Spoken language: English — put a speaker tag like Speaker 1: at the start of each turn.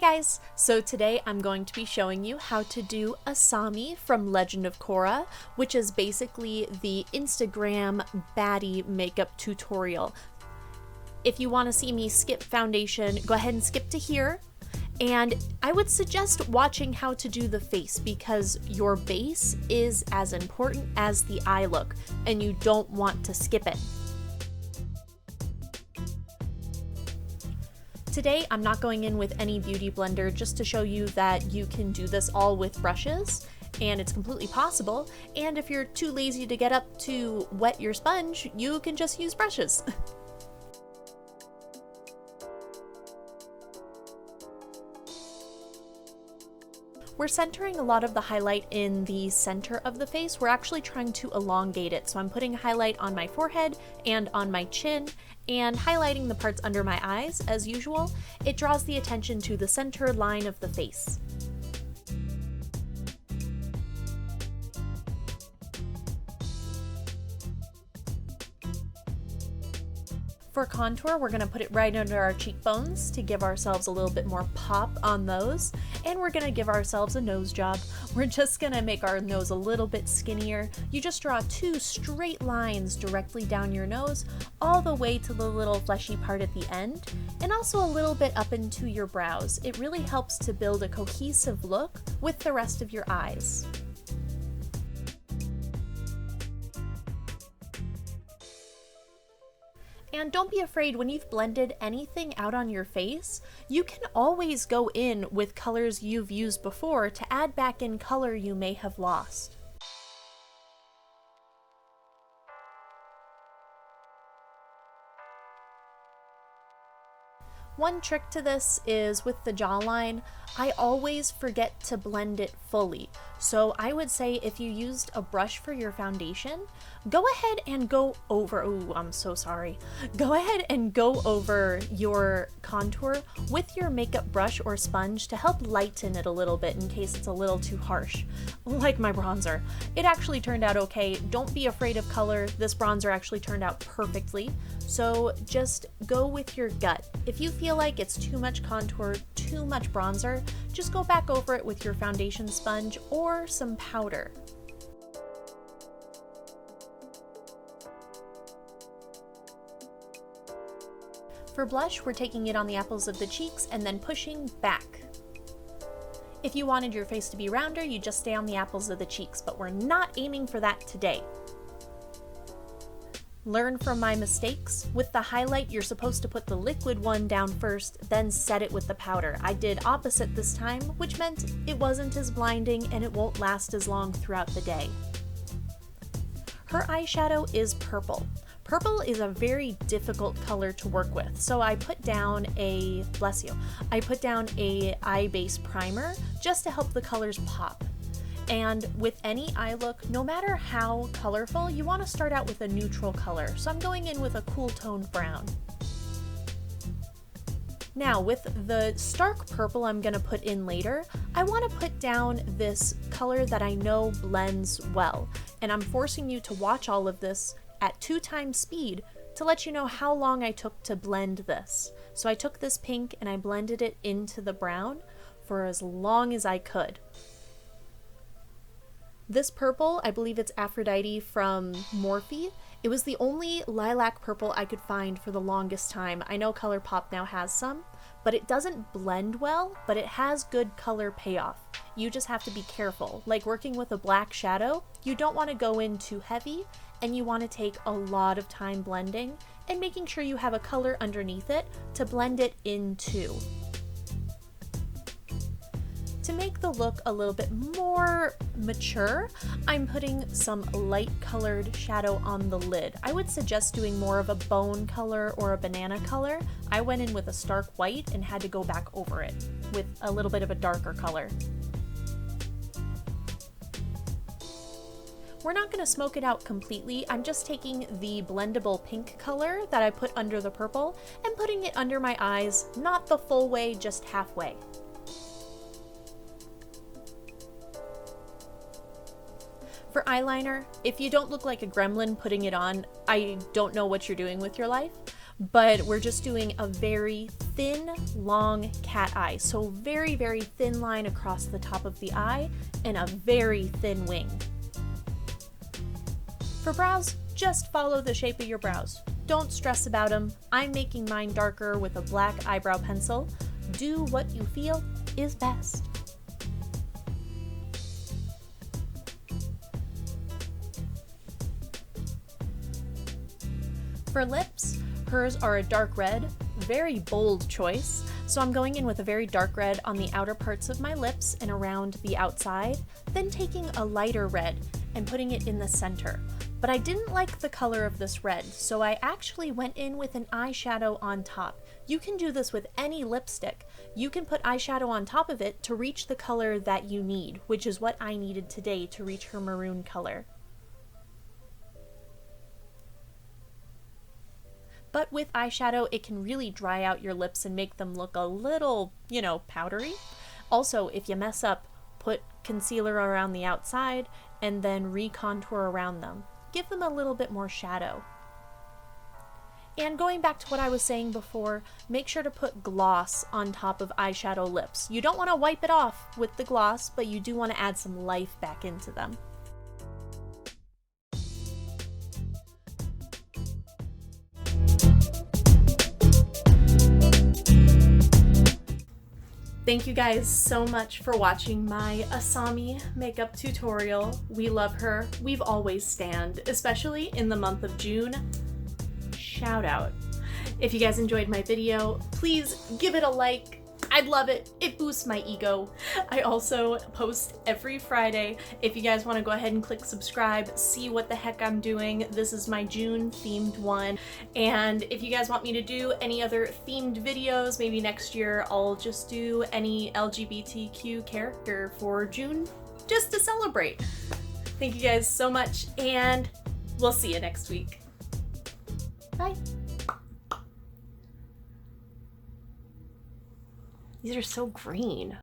Speaker 1: guys! So today I'm going to be showing you how to do Asami from Legend of Korra, which is basically the Instagram baddie makeup tutorial. If you want to see me skip foundation, go ahead and skip to here. And I would suggest watching how to do the face because your base is as important as the eye look and you don't want to skip it. Today, I'm not going in with any beauty blender just to show you that you can do this all with brushes, and it's completely possible. And if you're too lazy to get up to wet your sponge, you can just use brushes. We're centering a lot of the highlight in the center of the face. We're actually trying to elongate it. So I'm putting highlight on my forehead and on my chin and highlighting the parts under my eyes as usual. It draws the attention to the center line of the face. For contour, we're going to put it right under our cheekbones to give ourselves a little bit more pop on those. And we're going to give ourselves a nose job. We're just going to make our nose a little bit skinnier. You just draw two straight lines directly down your nose, all the way to the little fleshy part at the end, and also a little bit up into your brows. It really helps to build a cohesive look with the rest of your eyes. And don't be afraid when you've blended anything out on your face, you can always go in with colors you've used before to add back in color you may have lost. One trick to this is with the jawline, I always forget to blend it fully. So I would say if you used a brush for your foundation, go ahead and go over, oh, I'm so sorry. Go ahead and go over your contour with your makeup brush or sponge to help lighten it a little bit in case it's a little too harsh. Like my bronzer. It actually turned out okay. Don't be afraid of color. This bronzer actually turned out perfectly. So just go with your gut. If you feel like it's too much contour, too much bronzer, just go back over it with your foundation sponge or some powder. For blush, we're taking it on the apples of the cheeks and then pushing back. If you wanted your face to be rounder, you just stay on the apples of the cheeks, but we're not aiming for that today. Learn from my mistakes. With the highlight, you're supposed to put the liquid one down first, then set it with the powder. I did opposite this time, which meant it wasn't as blinding and it won't last as long throughout the day. Her eyeshadow is purple. Purple is a very difficult color to work with, so I put down a, I put down a eye base primer just to help the colors pop. And with any eye look, no matter how colorful, you want to start out with a neutral color. So I'm going in with a cool toned brown. Now with the stark purple I'm going to put in later, I want to put down this color that I know blends well. And I'm forcing you to watch all of this at 2 times speed to let you know how long I took to blend this. So I took this pink and I blended it into the brown for as long as I could. This purple, I believe it's Aphrodite from Morphe. It was the only lilac purple I could find for the longest time. I know Colourpop now has some, but it doesn't blend well, but it has good color payoff. You just have to be careful. Like working with a black shadow, you don't want to go in too heavy, and you want to take a lot of time blending and making sure you have a color underneath it to blend it into. To make the look a little bit more mature, I'm putting some light colored shadow on the lid. I would suggest doing more of a bone color or a banana color. I went in with a stark white and had to go back over it with a little bit of a darker color. We're not going to smoke it out completely. I'm just taking the blendable pink color that I put under the purple and putting it under my eyes, not the full way, just halfway. For eyeliner, if you don't look like a gremlin putting it on, I don't know what you're doing with your life. but we're just doing a very thin, long cat eye. So very, very thin line across the top of the eye and a very thin wing. For brows, just follow the shape of your brows. Don't stress about them. I'm making mine darker with a black eyebrow pencil. Do what you feel is best. For lips, hers are a dark red, very bold choice, so I'm going in with a very dark red on the outer parts of my lips and around the outside, then taking a lighter red and putting it in the center. But I didn't like the color of this red, so I actually went in with an eyeshadow on top. You can do this with any lipstick. You can put eyeshadow on top of it to reach the color that you need, which is what I needed today to reach her maroon color. But with eyeshadow, it can really dry out your lips and make them look a little, powdery. Also, if you mess up, put concealer around the outside and then re-contour around them. Give them a little bit more shadow. And going back to what I was saying before, make sure to put gloss on top of eyeshadow lips. You don't want to wipe it off with the gloss, but you do want to add some life back into them. Thank you guys so much for watching my Asami makeup tutorial. We love her. We've always stand, especially in the month of June. Shout out. If you guys enjoyed my video, please give it a like. I'd love it. It boosts my ego. I also post every Friday. If you guys want to go ahead and click subscribe, see what the heck I'm doing. This is my June themed one. And if you guys want me to do any other themed videos, maybe next year I'll just do any LGBTQ character for June just to celebrate. Thank you guys so much, and we'll see you next week. Bye. These are so green.